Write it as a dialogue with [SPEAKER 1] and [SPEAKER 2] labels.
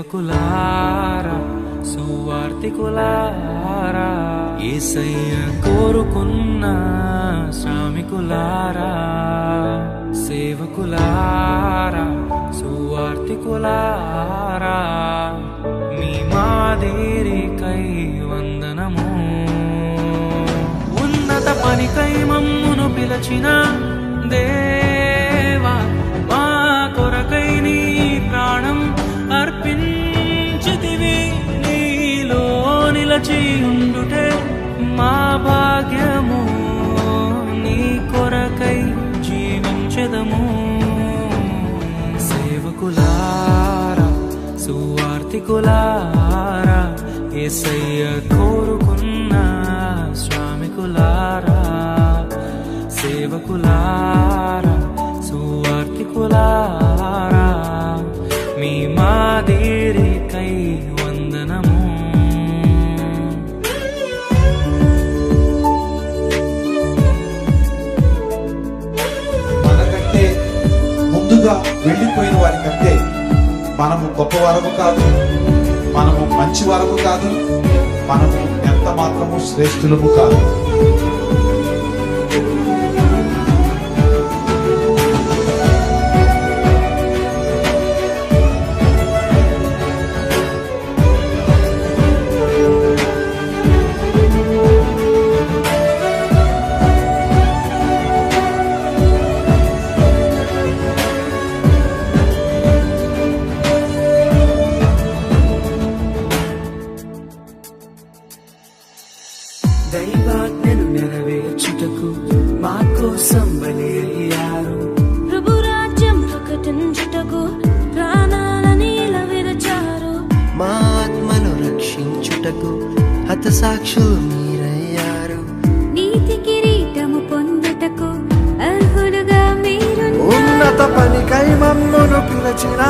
[SPEAKER 1] సేవకులారా సువార్తికులారా యేసయ్య కోరుకున్న శ్రామికులారా సేవకులారా సువార్తికులారా మీ మాదిరికై వందనము ఉన్నత పనికై మమ్మును పిలచిన దేవా మా కొరకై నీ ప్రాణం అర్పించితివి నీలో నిలచి ఉండుటే మా భాగ్యము నీ కొరకై జీవించెదము సేవకులారా సువార్తికులారా యేసయ్య కోరుకున్న శ్రామికులారా సేవకులారా సువార్తికులారా మీ మాదిరికై వందనము
[SPEAKER 2] మనకంటే ముందుగా వెళ్ళిపోయిన వారి కంటే మనము గొప్పవారము కాదు, మనము మంచివారము కాదు, మనము ఎంత మాత్రము శ్రేష్ఠులము కాదు.
[SPEAKER 1] దైవాజ్ఞను నెరవేర్చుటకు మా కోసం బలి అయ్యారు.
[SPEAKER 3] ప్రభు రాజ్యం ప్రకటించుటకు ప్రాణాలని విరచారు.
[SPEAKER 4] మా ఆత్మను రక్షించుటకు హతసాక్షులు మీరయ్యారు.
[SPEAKER 3] నీతి కిరీటము పొందుటకు అర్హులుగా మీరు
[SPEAKER 4] ఉన్నత పనికై మమ్మును పిలచిన